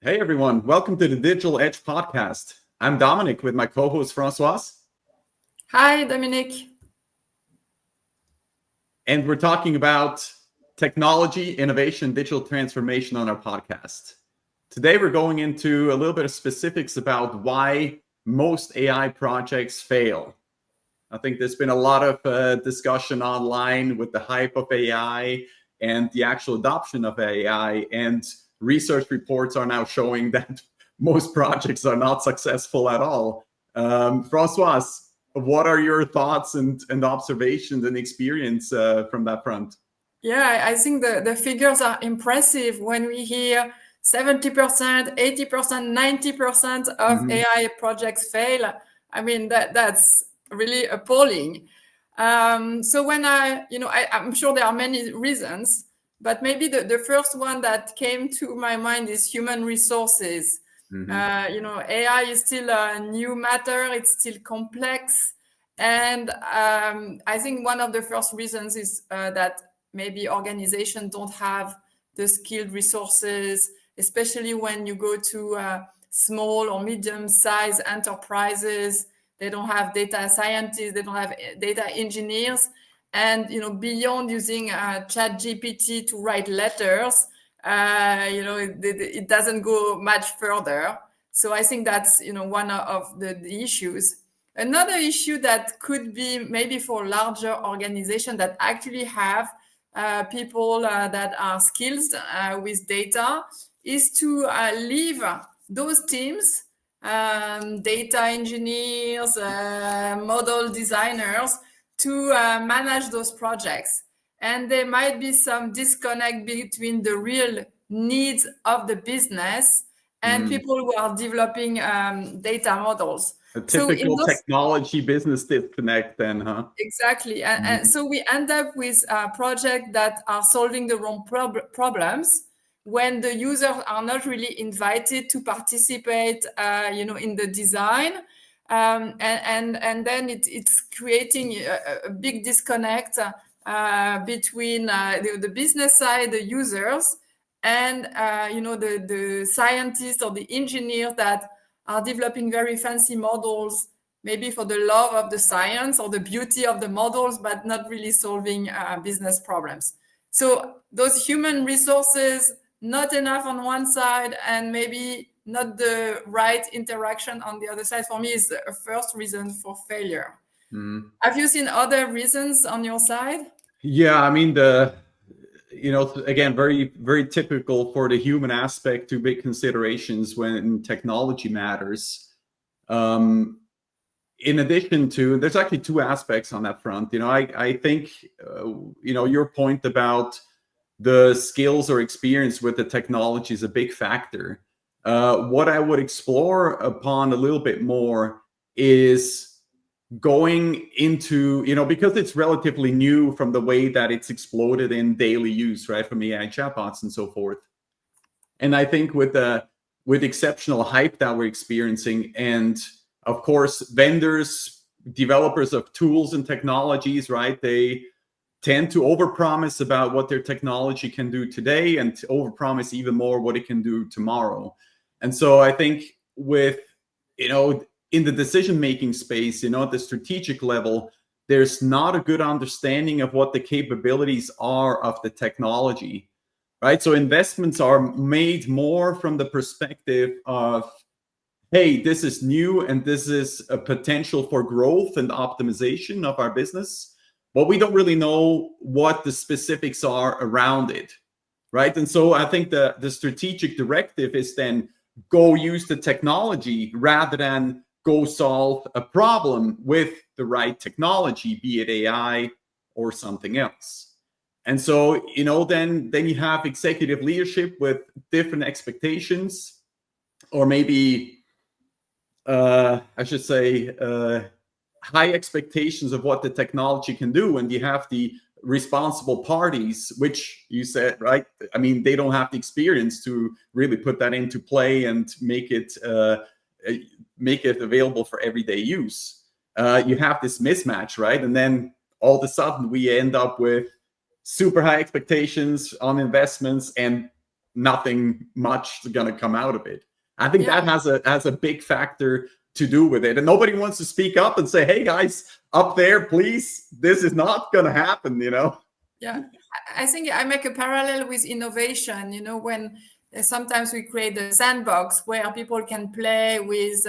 Hey everyone, welcome to the Digital Edge podcast. I'm Dominik with my co-host Françoise. Hi, Dominik. And we're talking about technology, innovation, digital transformation on our podcast. Today we're going into a little bit of specifics about why most AI projects fail. I think there's been a lot of discussion online with the hype of AI and the actual adoption of AI, and research reports are now showing that most projects are not successful at all. Françoise, what are your thoughts and observations and experience from that front? Yeah, I think the figures are impressive when we hear 70%, 80%, 90% of AI projects fail. I mean, that's really appalling. So when I'm sure there are many reasons, but maybe the first one that came to my mind is human resources. AI is still a new matter, it's still complex. And I think one of the first reasons is that maybe organizations don't have the skilled resources, especially when you go to small or medium-sized enterprises. They don't have data scientists, they don't have data engineers. And beyond using chat GPT to write letters, it doesn't go much further. So I think that's one of the issues. Another issue that could be maybe for larger organizations that actually have people that are skilled with data is to leave those teams, data engineers, model designers, to manage those projects. And there might be some disconnect between the real needs of the business and people who are developing data models. A typical technology business disconnect then, huh? Exactly. And so we end up with projects that are solving the wrong problems when the users are not really invited to participate, in the design. And then it's creating a big disconnect between the business side, the users, and the scientists or the engineers that are developing very fancy models, maybe for the love of the science or the beauty of the models, but not really solving business problems. So those human resources, not enough on one side, and maybe not the right interaction on the other side, for me is the first reason for failure. Have you seen other reasons on your side? Yeah, I mean, again, very, very typical for the human aspect to big considerations when technology matters. In addition to, there's actually two aspects on that front. I think, your point about the skills or experience with the technology is a big factor. What I would explore upon a little bit more is going into, because it's relatively new from the way that it's exploded in daily use, right, from AI chatbots and so forth. And I think with exceptional hype that we're experiencing, and of course, vendors, developers of tools and technologies, right, they tend to overpromise about what their technology can do today and to overpromise even more what it can do tomorrow. And so I think with, in the decision-making space, at the strategic level, there's not a good understanding of what the capabilities are of the technology, right? So investments are made more from the perspective of, hey, this is new and this is a potential for growth and optimization of our business, but we don't really know what the specifics are around it, right? And so I think the strategic directive is then go use the technology rather than go solve a problem with the right technology, be it AI or something else. And so, then you have executive leadership with different expectations, or maybe I should say high expectations of what the technology can do, and you have the responsible parties, which you said, right? I mean, they don't have the experience to really put that into play and make it available for everyday use. You have this mismatch, right? And then all of a sudden we end up with super high expectations on investments and nothing much is going to come out of it. I think that has a big factor to do with it. And nobody wants to speak up and say, hey guys, up there, please, this is not going to happen, Yeah, I think I make a parallel with innovation, when sometimes we create a sandbox where people can play with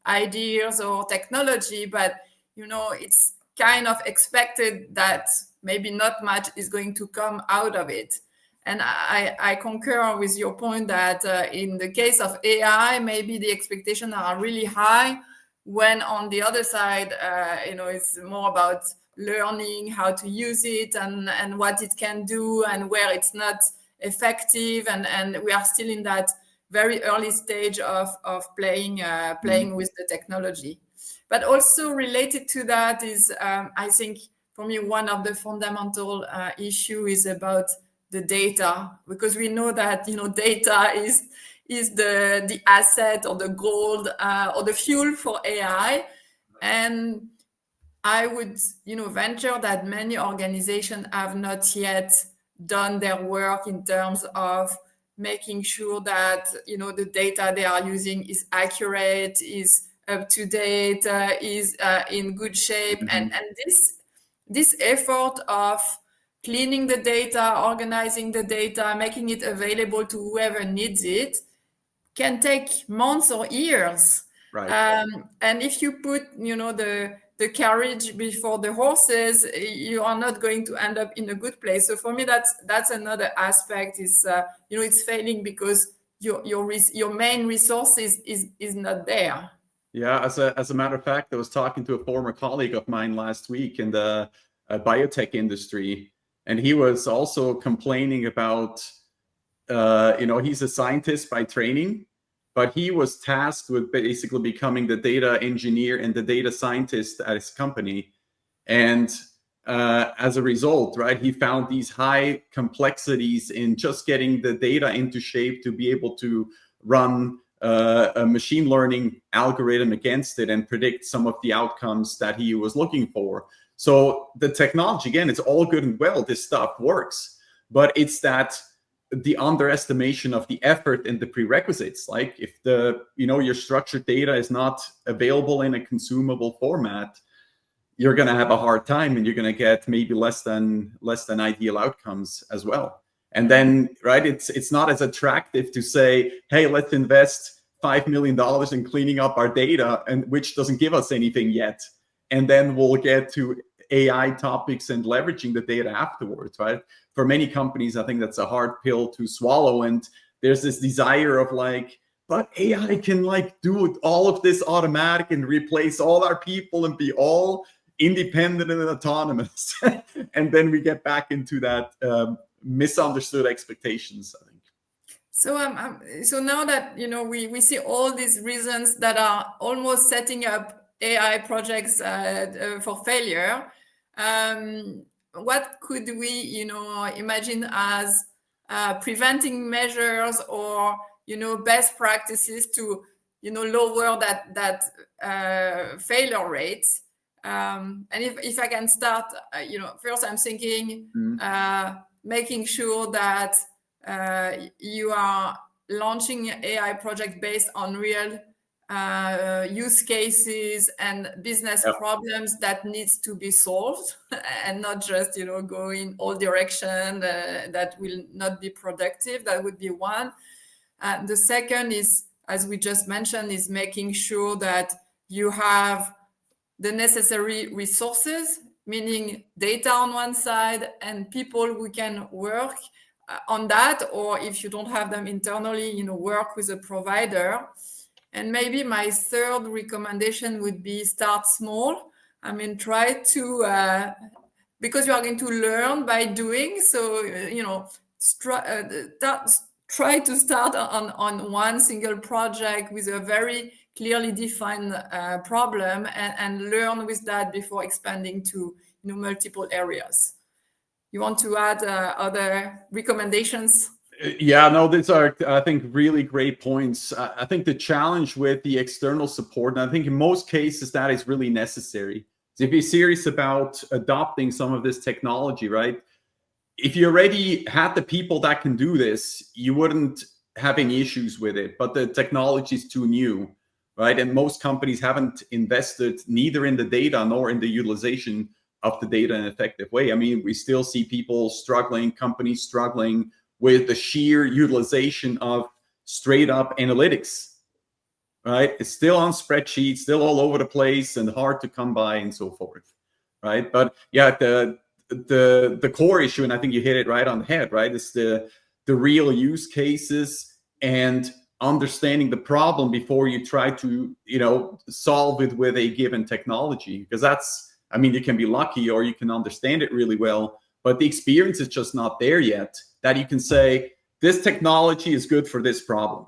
ideas or technology, but, it's kind of expected that maybe not much is going to come out of it. And I concur with your point that in the case of AI, maybe the expectations are really high, when on the other side, it's more about learning how to use it and what it can do and where it's not effective. And we are still in that very early stage of playing with the technology. But also related to that is, I think, for me, one of the fundamental issue is about the data, because we know that data is the asset or the gold or the fuel for AI. And I would venture that many organizations have not yet done their work in terms of making sure that the data they are using is accurate, is up to date, is in good shape. And this effort of cleaning the data, organizing the data, making it available to whoever needs it, can take months or years. Right. And if you put, the carriage before the horses, you are not going to end up in a good place. So for me, that's another aspect. Is it's failing because your main resource is not there. Yeah, as a matter of fact, I was talking to a former colleague of mine last week in the biotech industry, and he was also complaining about, he's a scientist by training, but he was tasked with basically becoming the data engineer and the data scientist at his company. And as a result, right, he found these high complexities in just getting the data into shape to be able to run a machine learning algorithm against it and predict some of the outcomes that he was looking for. So the technology, again, it's all good and well, this stuff works, but it's that the underestimation of the effort and the prerequisites. Like if your structured data is not available in a consumable format, you're going to have a hard time, and you're going to get maybe less than ideal outcomes as well. And then, right, it's not as attractive to say, hey, let's invest $5 million in cleaning up our data, and which doesn't give us anything yet. And then we'll get to AI topics and leveraging the data afterwards, right? For many companies, I think that's a hard pill to swallow. And there's this desire of like, but AI can like do all of this automatic and replace all our people and be all independent and autonomous. And then we get back into that misunderstood expectations, I think. So now that we see all these reasons that are almost setting up AI projects for failure, what could we imagine as preventing measures or best practices to lower that failure rate? And if I can start, first I'm thinking making sure that you are launching an AI project based on real use cases and business problems that needs to be solved, and not just go in all direction that will not be productive. That would be one. The second is, as we just mentioned, is making sure that you have the necessary resources, meaning data on one side and people who can work on that, or if you don't have them internally, work with a provider. And maybe my third recommendation would be start small. I mean, try to, because you are going to learn by doing, so, try to start on one single project with a very clearly defined problem and learn with that before expanding to multiple areas. You want to add other recommendations? Yeah, no, these are, I think, really great points. I think the challenge with the external support, and I think in most cases that is really necessary. So if you're serious about adopting some of this technology, right, if you already had the people that can do this, you wouldn't have any issues with it. But the technology is too new, right? And most companies haven't invested neither in the data nor in the utilization of the data in an effective way. I mean, we still see people struggling, companies struggling with the sheer utilization of straight up analytics, right? It's still on spreadsheets, still all over the place and hard to come by and so forth, right? But yeah, the core issue, and I think you hit it right on the head, right? Is the real use cases and understanding the problem before you try to, solve it with a given technology. Because that's, I mean, you can be lucky or you can understand it really well, but the experience is just not there yet that you can say, this technology is good for this problem,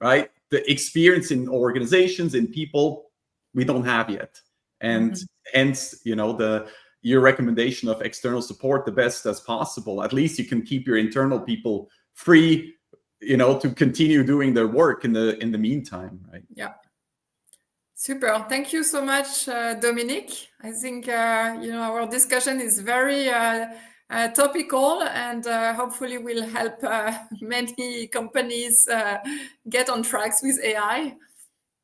right? The experience in organizations, in people, we don't have yet. And hence, your recommendation of external support the best as possible. At least you can keep your internal people free, to continue doing their work in the meantime, right? Yeah. Super. Thank you so much, Dominik. I think our discussion is very topical, and hopefully will help many companies get on tracks with AI.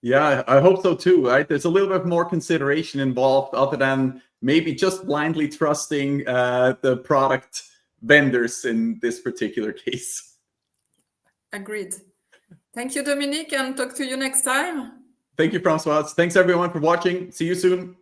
Yeah, I hope so too, right? There's a little bit more consideration involved other than maybe just blindly trusting the product vendors in this particular case. Agreed. Thank you, Dominik, and talk to you next time. Thank you, Françoise. Thanks everyone for watching. See you soon.